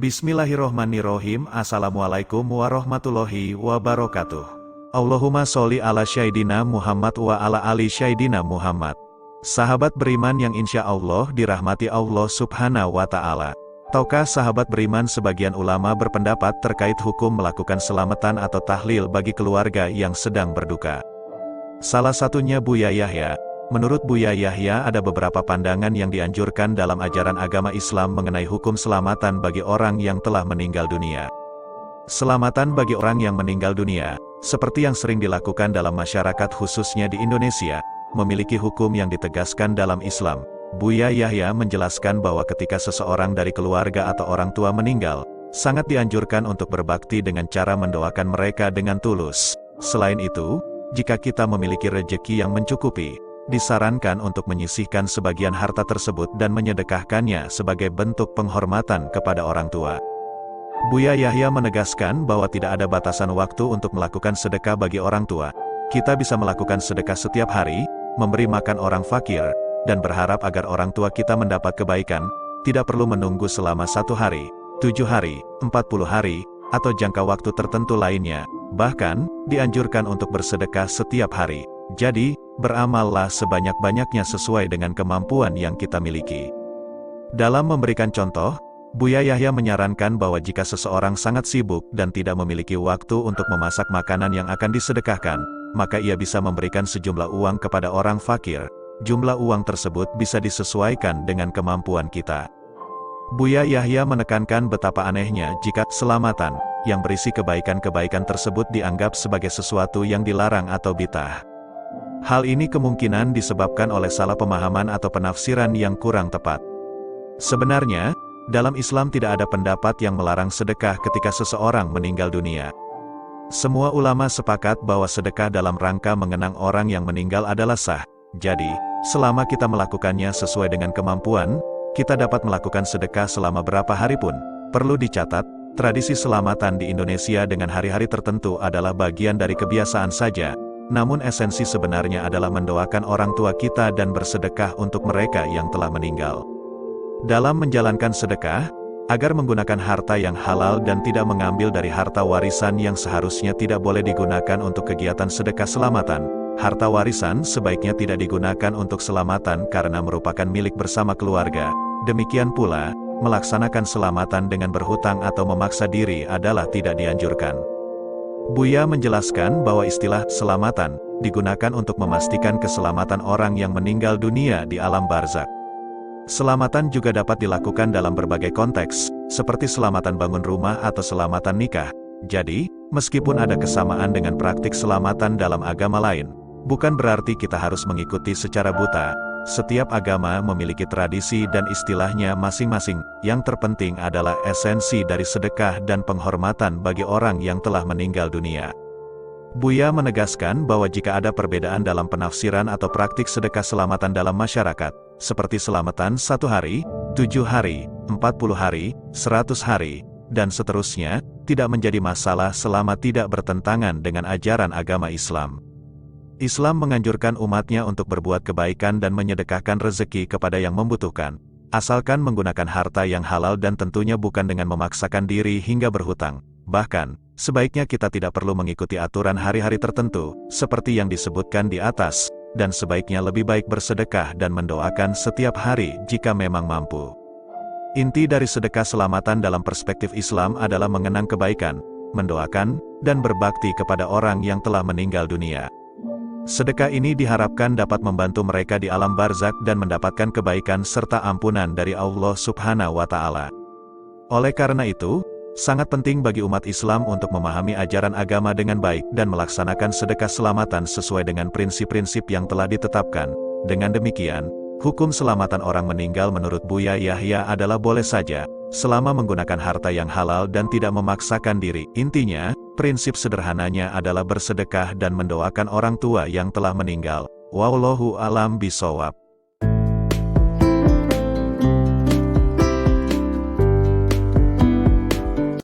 Bismillahirrohmanirrohim. Assalamualaikum warahmatullahi wabarakatuh. Allahumma sholli ala Sayyidina Muhammad wa ala ali Sayyidina Muhammad. Sahabat beriman yang insya Allah dirahmati Allah subhanahu wa ta'ala. Tahukah sahabat beriman, sebagian ulama berpendapat terkait hukum melakukan selamatan atau tahlil bagi keluarga yang sedang berduka. Salah satunya Buya Yahya. Menurut Buya Yahya, ada beberapa pandangan yang dianjurkan dalam ajaran agama Islam mengenai hukum selamatan bagi orang yang telah meninggal dunia. Selamatan bagi orang yang meninggal dunia, seperti yang sering dilakukan dalam masyarakat khususnya di Indonesia, memiliki hukum yang ditegaskan dalam Islam. Buya Yahya menjelaskan bahwa ketika seseorang dari keluarga atau orang tua meninggal, sangat dianjurkan untuk berbakti dengan cara mendoakan mereka dengan tulus. Selain itu, jika kita memiliki rejeki yang mencukupi, disarankan untuk menyisihkan sebagian harta tersebut dan menyedekahkannya sebagai bentuk penghormatan kepada orang tua. Buya Yahya menegaskan bahwa tidak ada batasan waktu untuk melakukan sedekah bagi orang tua. Kita bisa melakukan sedekah setiap hari, memberi makan orang fakir, dan berharap agar orang tua kita mendapat kebaikan. Tidak perlu menunggu selama 1 hari, 7 hari, 40 hari, atau jangka waktu tertentu lainnya. Bahkan, dianjurkan untuk bersedekah setiap hari. Jadi, beramallah sebanyak-banyaknya sesuai dengan kemampuan yang kita miliki. Dalam memberikan contoh, Buya Yahya menyarankan bahwa jika seseorang sangat sibuk dan tidak memiliki waktu untuk memasak makanan yang akan disedekahkan, maka ia bisa memberikan sejumlah uang kepada orang fakir. Jumlah uang tersebut bisa disesuaikan dengan kemampuan kita. Buya Yahya menekankan betapa anehnya jika selamatan yang berisi kebaikan-kebaikan tersebut dianggap sebagai sesuatu yang dilarang atau bid'ah. Hal ini kemungkinan disebabkan oleh salah pemahaman atau penafsiran yang kurang tepat. Sebenarnya, dalam Islam tidak ada pendapat yang melarang sedekah ketika seseorang meninggal dunia. Semua ulama sepakat bahwa sedekah dalam rangka mengenang orang yang meninggal adalah sah. Jadi, selama kita melakukannya sesuai dengan kemampuan, kita dapat melakukan sedekah selama berapa hari pun. Perlu dicatat, tradisi selamatan di Indonesia dengan hari-hari tertentu adalah bagian dari kebiasaan saja. Namun esensi sebenarnya adalah mendoakan orang tua kita dan bersedekah untuk mereka yang telah meninggal. Dalam menjalankan sedekah, agar menggunakan harta yang halal dan tidak mengambil dari harta warisan yang seharusnya tidak boleh digunakan untuk kegiatan sedekah selamatan. Harta warisan sebaiknya tidak digunakan untuk selamatan karena merupakan milik bersama keluarga. Demikian pula, melaksanakan selamatan dengan berhutang atau memaksa diri adalah tidak dianjurkan. Buya menjelaskan bahwa istilah selamatan digunakan untuk memastikan keselamatan orang yang meninggal dunia di alam barzakh. Selamatan juga dapat dilakukan dalam berbagai konteks, seperti selamatan bangun rumah atau selamatan nikah. Jadi, meskipun ada kesamaan dengan praktik selamatan dalam agama lain, bukan berarti kita harus mengikuti secara buta. Setiap agama memiliki tradisi dan istilahnya masing-masing. Yang terpenting adalah esensi dari sedekah dan penghormatan bagi orang yang telah meninggal dunia. Buya menegaskan bahwa jika ada perbedaan dalam penafsiran atau praktik sedekah selamatan dalam masyarakat, seperti selamatan 1 hari, 7 hari, 40 hari, 100 hari, dan seterusnya, tidak menjadi masalah selama tidak bertentangan dengan ajaran agama Islam. Islam menganjurkan umatnya untuk berbuat kebaikan dan menyedekahkan rezeki kepada yang membutuhkan, asalkan menggunakan harta yang halal dan tentunya bukan dengan memaksakan diri hingga berhutang. Bahkan, sebaiknya kita tidak perlu mengikuti aturan hari-hari tertentu, seperti yang disebutkan di atas, dan sebaiknya lebih baik bersedekah dan mendoakan setiap hari jika memang mampu. Inti dari sedekah selamatan dalam perspektif Islam adalah mengenang kebaikan, mendoakan, dan berbakti kepada orang yang telah meninggal dunia. Sedekah ini diharapkan dapat membantu mereka di alam barzakh dan mendapatkan kebaikan serta ampunan dari Allah subhanahu wa ta'ala. Oleh karena itu, sangat penting bagi umat Islam untuk memahami ajaran agama dengan baik dan melaksanakan sedekah selamatan sesuai dengan prinsip-prinsip yang telah ditetapkan. Dengan demikian, hukum selamatan orang meninggal menurut Buya Yahya adalah boleh saja, selama menggunakan harta yang halal dan tidak memaksakan diri. Intinya, prinsip sederhananya adalah bersedekah dan mendoakan orang tua yang telah meninggal. Wallahu a'lam bishawab.